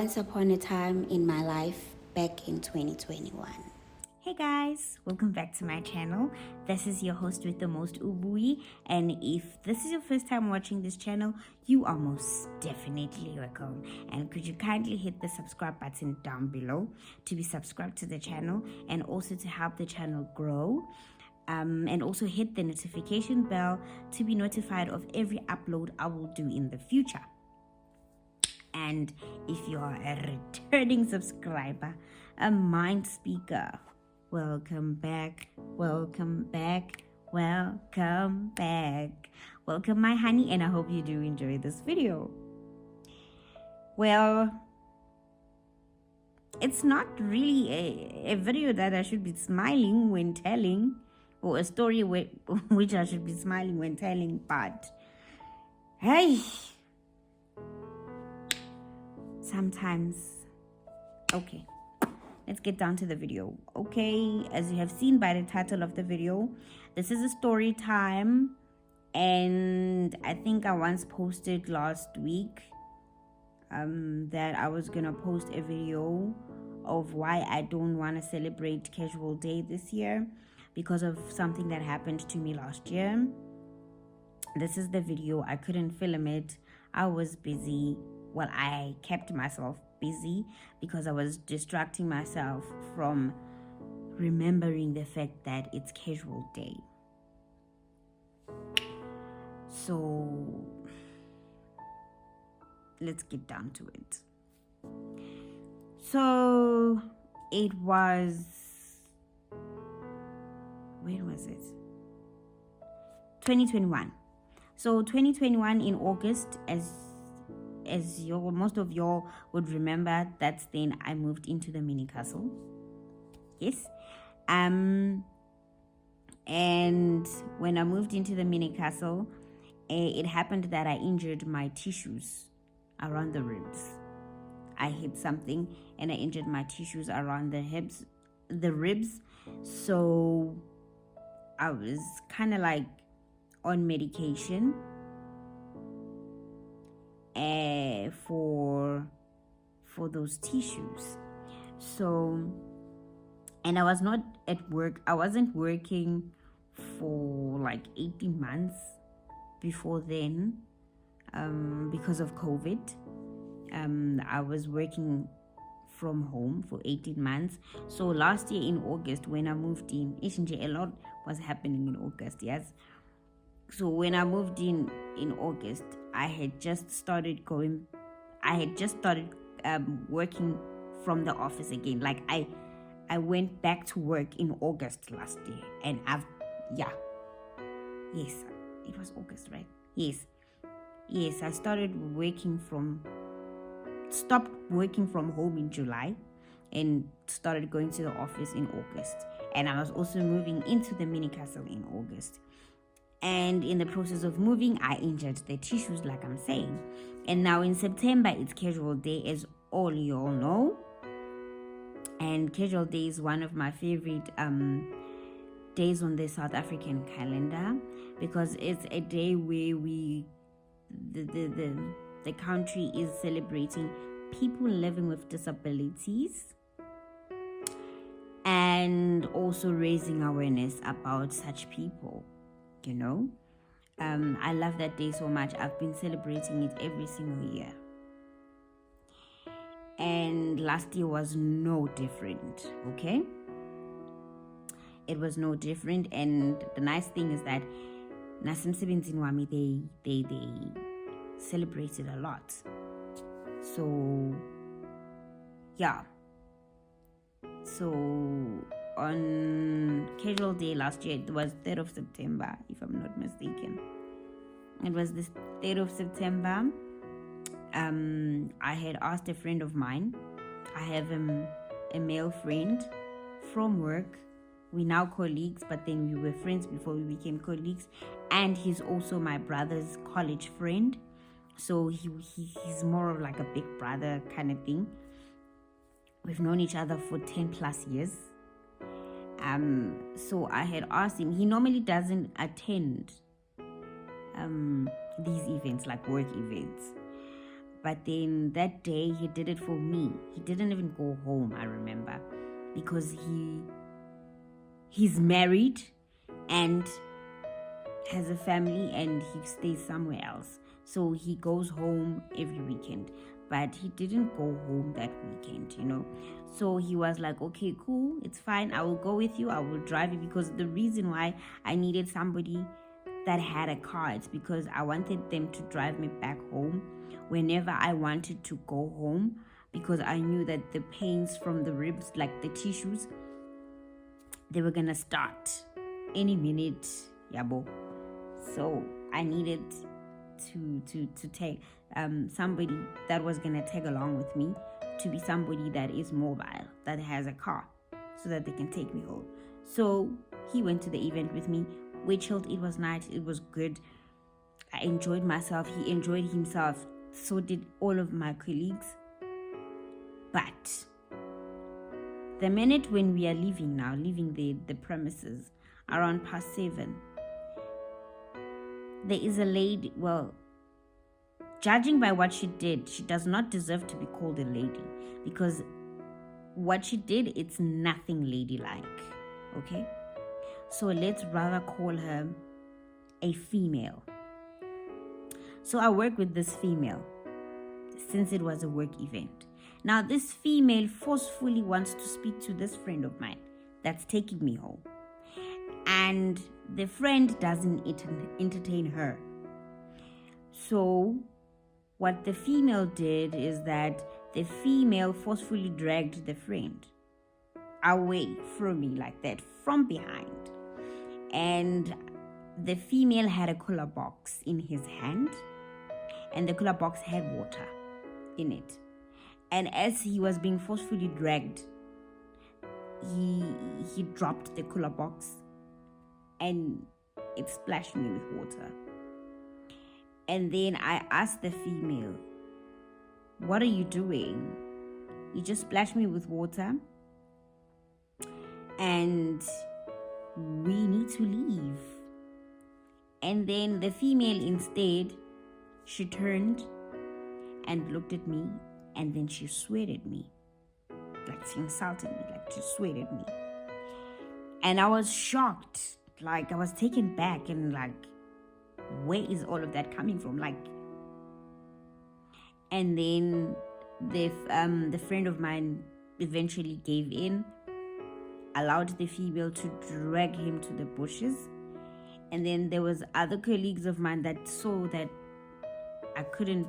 Once upon a time in my life back in 2021. Hey guys, welcome back to my channel. This is your host with the most, Buyi, and if this is your first time watching this channel, you are most definitely welcome. And could you kindly hit the subscribe button down below to be subscribed to the channel and also to help the channel grow. And also hit the notification bell to be notified of every upload I will do in the future. And if you are a returning subscriber, a mind speaker, welcome back, welcome back, welcome back. Welcome, my honey, and I hope you do enjoy this video. Well, it's not really a video that I should be smiling when telling, or a story which I should be smiling when telling, but hey, sometimes. Okay, let's get down to the video. Okay, as you have seen by the title of the video, this is a story time, and I think I once posted last week that I was gonna post a video of why I don't want to celebrate Casual Day this year because of something that happened to me last year. This is the video. I couldn't film it. I was busy. Well, I kept myself busy because I was distracting myself from remembering the fact that it's Casual Day. So let's get down to it. So it was, when was it? 2021. So 2021 in August, as most of y'all would remember, that's then I moved into the mini castle. Yes. And when I moved into the mini castle, it happened that I injured my tissues around the ribs. I hit something and I injured my tissues around the ribs. So I was kind of like on medication for those tissues. So, and I was not at work. I wasn't working for like 18 months before then because of COVID. I was working from home for 18 months. So last year in August, when I moved in, a lot was happening in August, yes. So when I moved in August, I had just started working from the office again. Like I went back to work in August last year, and yes, it was August, right? Yes, I stopped working from home in July and started going to the office in August. And I was also moving into the mini castle in August. And in the process of moving, I injured the tissues, like I'm saying. And now in September, it's Casual Day, as all you all know. And Casual Day is one of my favorite days on the South African calendar, because it's a day where the country is celebrating people living with disabilities and also raising awareness about such people. You know, I love that day so much. I've been celebrating it every single year, and last year was no different. Okay, it was no different. And the nice thing is that nasemsebenzini wami they celebrated a lot. So yeah, so on Casual Day last year, it was 3rd of September, if I'm not mistaken. It was the 3rd of September. I had asked a friend of mine. I have a male friend from work. We're now colleagues, but then we were friends before we became colleagues. And he's also my brother's college friend. So he's more of like a big brother kind of thing. We've known each other for 10 plus years. So I had asked him. He normally doesn't attend these events, like work events, But then that day he did it for me. He didn't even go home, I remember, because he's married and has a family and he stays somewhere else. So he goes home every weekend, but he didn't go home that weekend, So he was like, okay, cool, it's fine. I will go with you. I will drive you, because the reason why I needed somebody that had a car, it's because I wanted them to drive me back home whenever I wanted to go home, because I knew that the pains from the ribs, like the tissues, they were gonna start any minute, yabo. So I needed to take somebody that was gonna tag along with me, to be somebody that is mobile, that has a car, so that they can take me home. So he went to the event with me. We chilled. It was nice. It was good. I enjoyed myself. He enjoyed himself. So did all of my colleagues. But the minute when we are leaving the premises around past 7, there is a lady, well, judging by what she did, she does not deserve to be called a lady, because what she did, it's nothing ladylike, okay? So let's rather call her a female. So I work with this female since it was a work event. Now this female forcefully wants to speak to this friend of mine that's taking me home. And the friend doesn't entertain her. So what the female did is that the female forcefully dragged the friend away from me like that, from behind. And the female had a cooler box in his hand, and the cooler box had water in it. And as he was being forcefully dragged, he dropped the cooler box and it splashed me with water. And then I asked the female, what are you doing? You just splashed me with water and we need to leave. And then the female instead, she turned and looked at me, and then she swore at me. Like she insulted me, like she swore at me. And I was shocked, like I was taken back, and like, where is all of that coming from? Like, and then the friend of mine eventually gave in, allowed the female to drag him to the bushes. And then there was other colleagues of mine that saw that I couldn't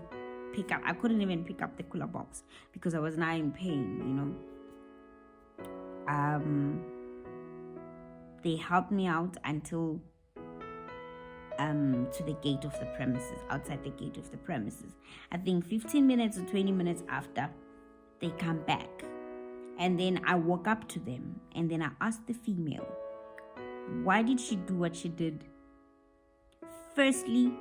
even pick up the cooler box because I was now in pain, They helped me out until to the gate of the premises, outside the gate of the premises. I think 15 minutes or 20 minutes after, they come back. And then I walk up to them and then I asked the female, why did she do what she did? Firstly,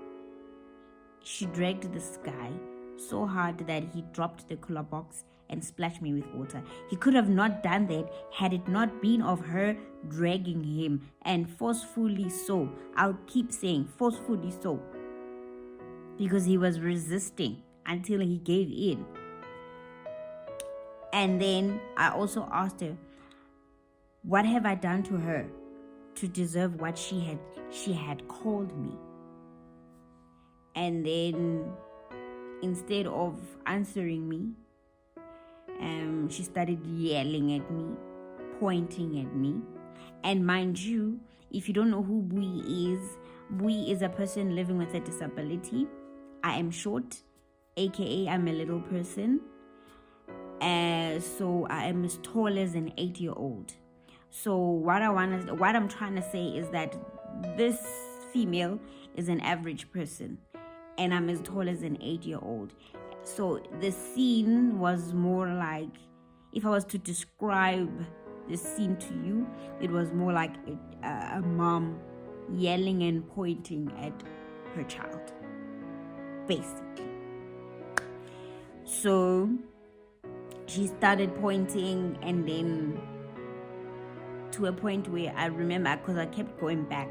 she dragged this guy so hard that he dropped the cooler box and splashed me with water. He could have not done that had it not been of her dragging him, and forcefully so. I'll keep saying forcefully so, because he was resisting until he gave in. And then I also asked her, what have I done to her to deserve what she had called me? And then instead of answering me, she started yelling at me, pointing at me. And mind you, if you don't know who Buyi is a person living with a disability. I am short, aka I'm a little person. So I am as tall as an 8-year-old. So what I'm trying to say is that this female is an average person, and I'm as tall as an 8-year-old. So the scene was more like, if I was to describe the scene to you, it was more like a mom yelling and pointing at her child, basically. So she started pointing, and then to a point where I remember, because I kept going back,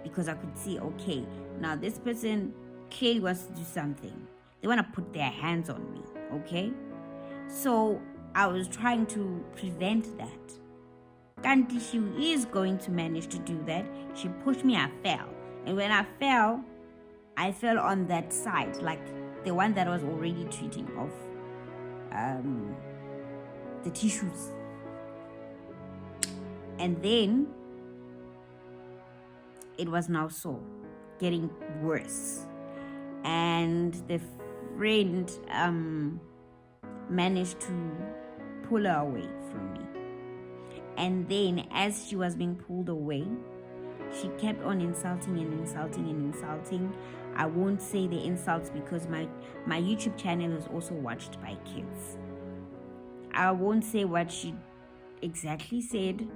because I could see, okay, now this person clearly wants to do something. They want to put their hands on me, okay? So I was trying to prevent that. Kanti, she is going to manage to do that. She pushed me, I fell. And when I fell on that side, like the one that was already treating of the tissues. And then it was now so getting worse. And the friend managed to pull her away from me. And then as she was being pulled away, she kept on insulting and insulting and insulting. I won't say the insults because my YouTube channel is also watched by kids. I won't say what she exactly said,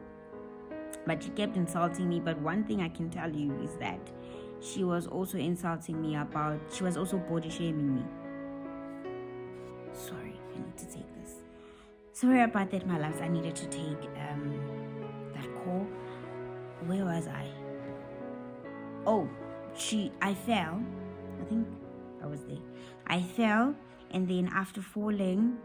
but she kept insulting me. But one thing I can tell you is that she was also insulting me about, she was also body shaming me. Sorry, I need to take this. Sorry about that, my loves. I needed to take that call. Where was I? Oh, I fell. I think I was there. I fell, and then after falling,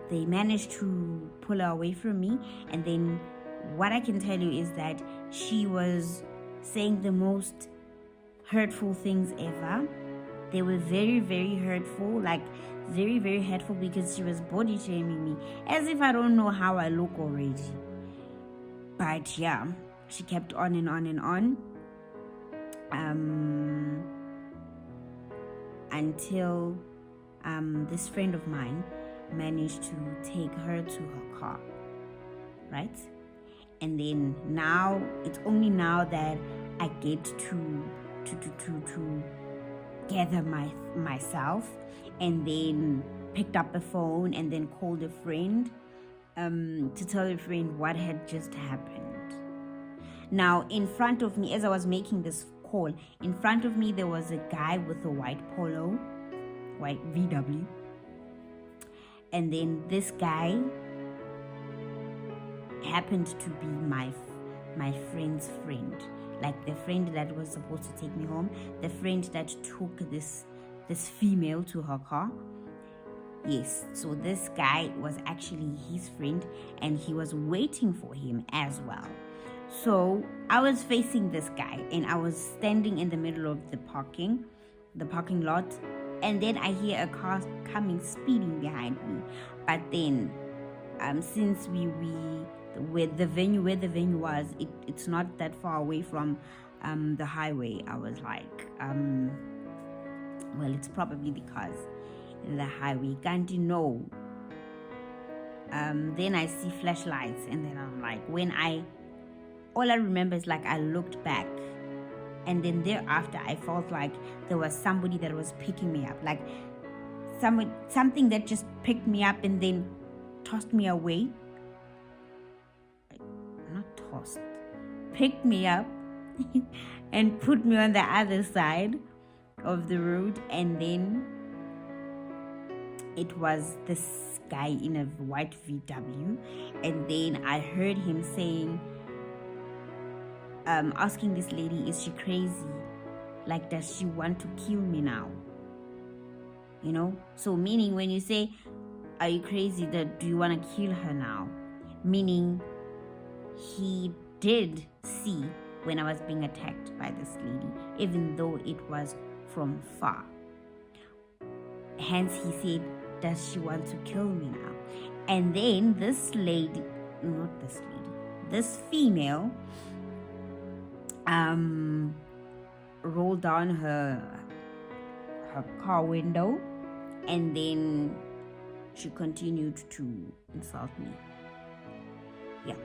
they managed to pull her away from me. And then what I can tell you is that she was saying the most hurtful things ever. They were very, very hurtful, like very, very hurtful, because she was body shaming me as if I don't know how I look already. But yeah, she kept on and on and on until this friend of mine managed to take her to her car, right? And then now, it's only now that I get to gather myself, and then picked up a phone and then called a friend to tell a friend what had just happened. Now, in front of me, as I was making this call, in front of me there was a guy with a white polo, white VW, and then this guy happened to be my friend's friend, like the friend that was supposed to take me home, the friend that took this female to her car. Yes, so this guy was actually his friend, and he was waiting for him as well. So I was facing this guy, and I was standing in the middle of the parking lot, and then I hear a car coming speeding behind me. But then since where the venue was, it's not that far away from the highway. I was like, well, it's probably because the highway, can't you know? Then I see flashlights, and then I'm like, all I remember is like I looked back, and then thereafter I felt like there was somebody that was picking me up, like something that just picked me up and then tossed me away. Not tossed, picked me up and put me on the other side of the road. And then it was this guy in a white VW, and then I heard him saying, asking this lady, is she crazy? Like, does she want to kill me now? You know, so meaning when you say, are you crazy, that do you want to kill her now? Meaning he did see when I was being attacked by this lady, even though it was from far. Hence he said, does she want to kill me now? And then this female rolled down her car window, and then she continued to insult me. Yeah,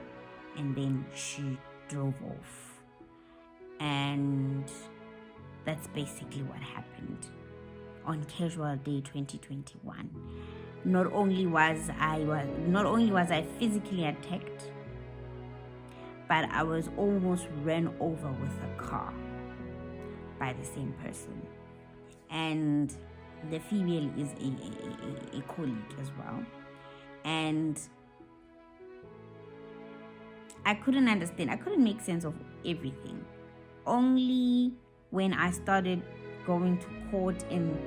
and then she drove off, and that's basically what happened on Casual Day 2021. Not only was I physically attacked, but I was almost ran over with a car by the same person. And the female is a colleague as well. And I couldn't understand. I couldn't make sense of everything. Only when I started going to court and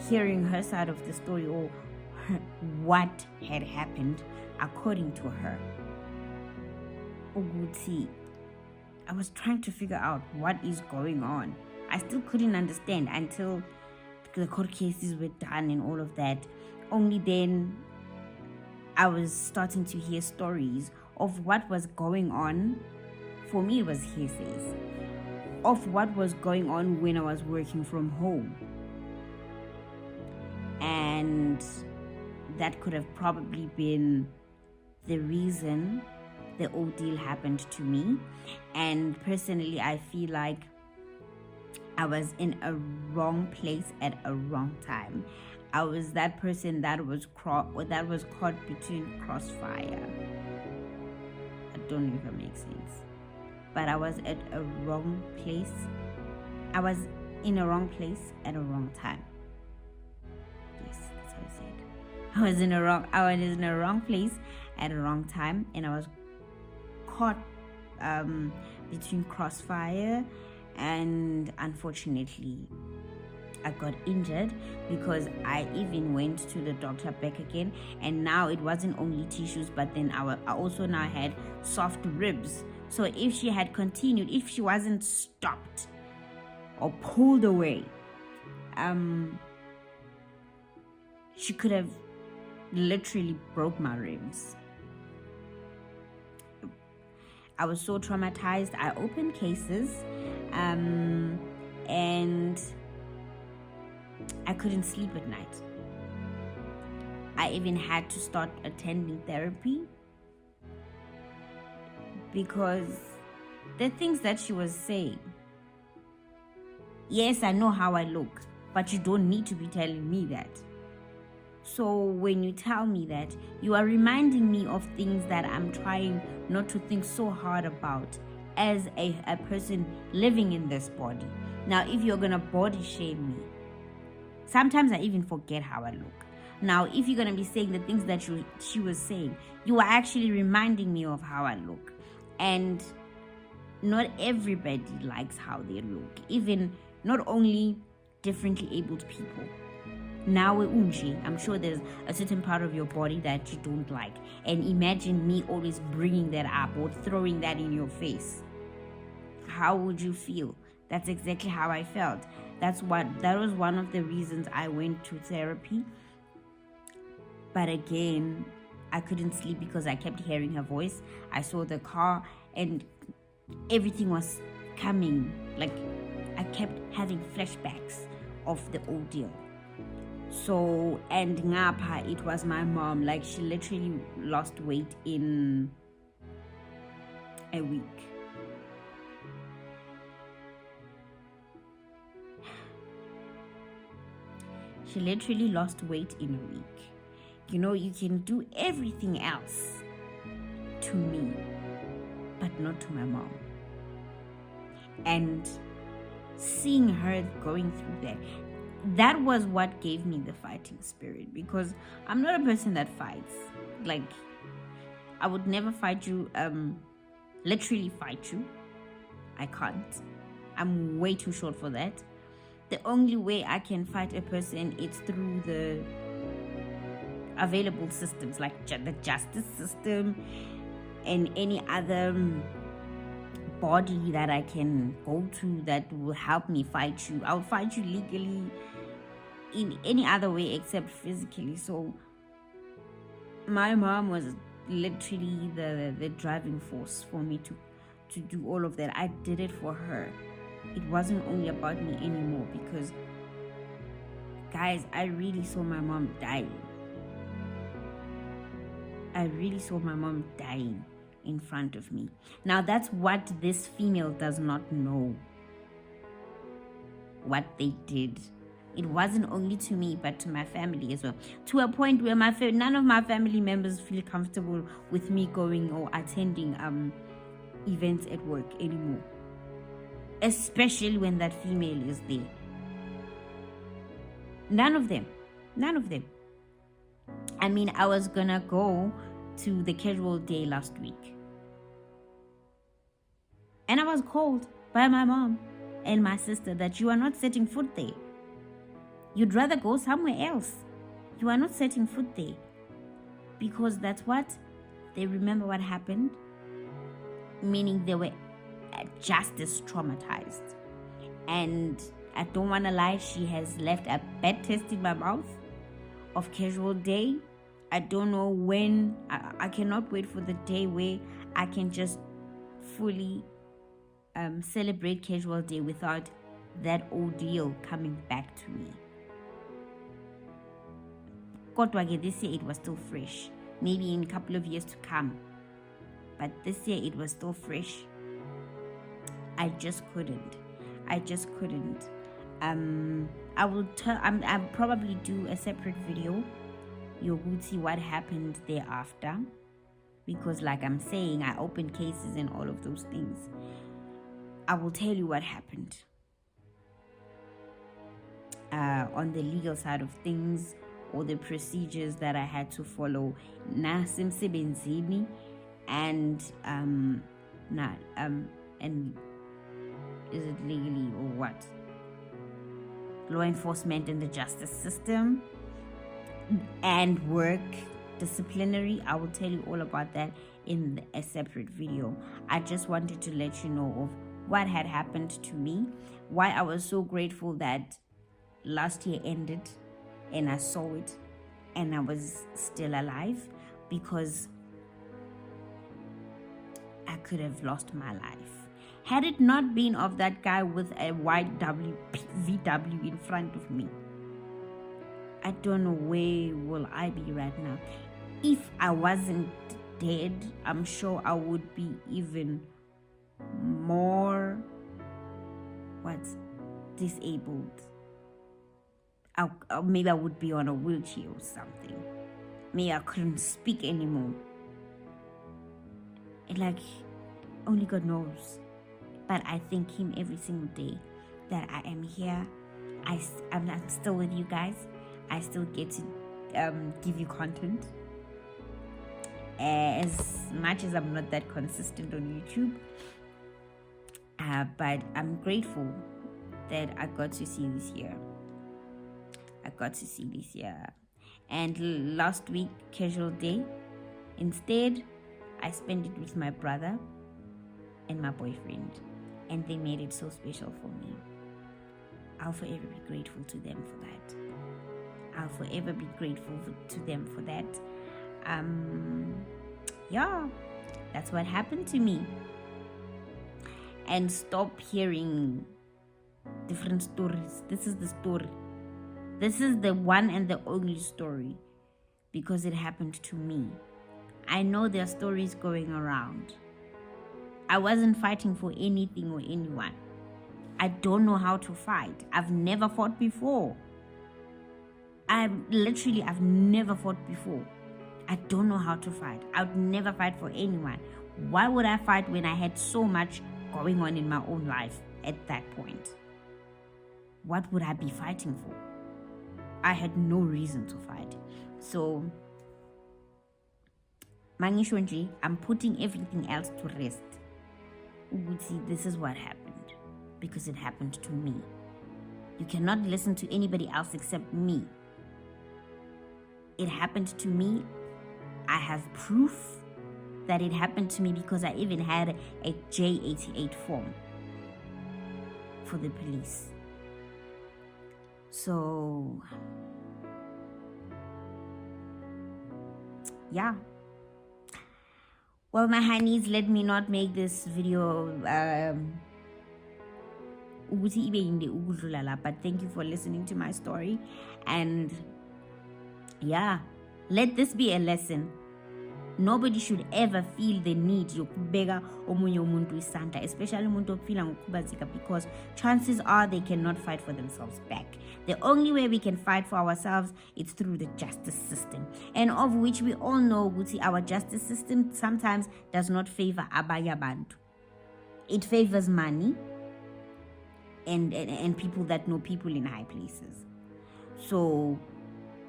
hearing her side of the story, or what had happened according to her. Uguti, I was trying to figure out what is going on. I still couldn't understand until the court cases were done and all of that. Only then I was starting to hear stories of what was going on. For me, it was hearsays of what was going on when I was working from home. And that could have probably been the reason the ordeal happened to me. And personally, I feel like I was in a wrong place at a wrong time. I was that person that was caught between crossfire. I don't know if it makes sense. But I was at a wrong place. I was in a wrong place at a wrong time. Yes, that's how I said. I was in a wrong place at a wrong time, and I was caught between crossfire, and unfortunately I got injured because I even went to the doctor back again, and now it wasn't only tissues, but then I also now had soft ribs. So if she had continued, if she wasn't stopped or pulled away, she could have literally broke my ribs. I was so traumatized. I opened cases, and I couldn't sleep at night. I even had to start attending therapy because the things that she was saying, yes, I know how I look, but you don't need to be telling me that. So when you tell me that, you are reminding me of things that I'm trying not to think so hard about as a person living in this body. Now, if you're going to body shame me, sometimes I even forget how I look. Now, if you're going to be saying the things that she was saying, you are actually reminding me of how I look. And not everybody likes how they look, even not only differently abled people. Now, I'm sure there's a certain part of your body that you don't like. And imagine me always bringing that up or throwing that in your face. How would you feel? That's exactly how I felt. That was one of the reasons I went to therapy. But again, I couldn't sleep because I kept hearing her voice. I saw the car and everything was coming. Like, I kept having flashbacks of the ordeal. So, and ngapha, it was my mom. Like, she literally lost weight in a week. She literally lost weight in a week. You know, you can do everything else to me, but not to my mom. And seeing her going through that was what gave me the fighting spirit, because I'm not a person that fights. Like, I would never fight you, literally fight you. I can't. I'm way too short for that. The only way I can fight a person is through the available systems, like the justice system and any other body that I can go to that will help me fight you. I'll fight you legally in any other way except physically. So my mom was literally the driving force for me to do all of that. I did it for her. It wasn't only about me anymore, because guys, I really saw my mom dying. I really saw my mom dying in front of me. Now, that's what this female does not know. What they did. It wasn't only to me, but to my family as well. To a point where none of my family members feel comfortable with me going or attending events at work anymore. Especially when that female is there. None of them. I mean, I was gonna go to the casual day last week. And I was called by my mom and my sister that you are not setting foot there. You'd rather go somewhere else. You are not setting foot there, because that's what they remember what happened, meaning they were just as traumatized. And I don't want to lie, she has left a bad taste in my mouth of casual day. I don't know when. I cannot wait for the day where I can just fully celebrate casual day without that ordeal coming back to me. Kodwa this year it was still fresh. Maybe in a couple of years to come. But this year it was still fresh. I just couldn't. I'll probably do a separate video. You will see what happened thereafter. Because like I'm saying, I opened cases and all of those things. I will tell you what happened. On the legal side of things, or the procedures that I had to follow. Nasemsebenzini and is it legally or what? Law enforcement and the justice system and work disciplinary. I will tell you all about that in a separate video. I just wanted to let you know of what had happened to me, why I was so grateful that last year ended and I saw it and I was still alive, because I could have lost my life had it not been of that guy with a white VW in front of me. I don't know where will I be right now. If I wasn't dead, I'm sure I would be even more disabled. Maybe I would be on a wheelchair or something. Maybe I couldn't speak anymore. Like, only God knows. But I thank Him every single day that I am here. I'm still with you guys. I still get to give you content. As much as I'm not that consistent on YouTube. But I'm grateful that I got to see this year. And last week, casual day, instead I spent it with my brother and my boyfriend, and they made it so special for me. I'll forever be grateful to them for that. Yeah, that's what happened to me. And stop hearing different stories. This is the story. This is the one and the only story, because it happened to me. I know there are stories going around. I wasn't fighting for anything or anyone. I don't know how to fight. I've never fought before. I've never fought before. I don't know how to fight. I would never fight for anyone. Why would I fight when I had so much going on in my own life at that point? What would I be fighting for? I had no reason to fight. So, Mangishonji, I'm putting everything else to rest. Uguti, this is what happened, because it happened to me. You cannot listen to anybody else except me. It happened to me. I have proof that it happened to me, because I even had a J88 form for the police. So, yeah. Well, my honeys, let me not make this video but thank you for listening to my story. And yeah, let this be a lesson. Nobody should ever feel the need yokubeka omunye umuntu isandla, especially umuntu ophila ngokukhubazeka, because chances are they cannot fight for themselves back. The only way we can fight for ourselves is through the justice system, and of which we all know our justice system sometimes does not favor abanye abantu. It favors money and people that know people in high places. So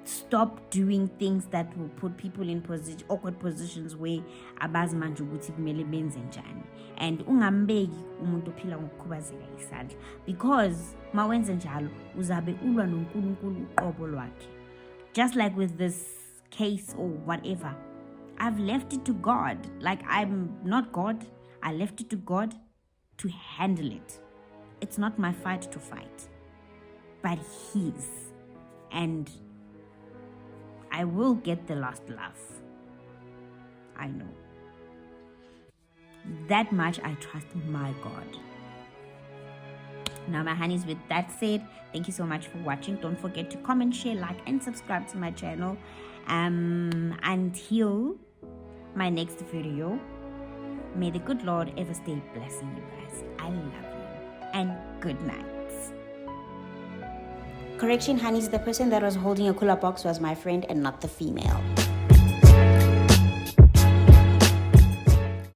Stop doing things that will put people in awkward positions where abazi manje ukuthi kumele benze njani, and ungambeki umuntu ophila ngokukhubazeka isandla, because mawenze njalo uzabe ulwa noNkulunkulu uqobo lwakhe. Just like with this case or whatever, I've left it to God. Like, I'm not God. I left it to God to handle it. It's not my fight to fight, but His. And I will get the last laugh. I know. That much I trust my God. Now, my honeys, with that said, thank you so much for watching. Don't forget to comment, share, like, and subscribe to my channel. Until my next video, may the good Lord ever stay blessing you guys. I love you, and good night. Correction, honeys, the person that was holding a cooler box was my friend and not the female.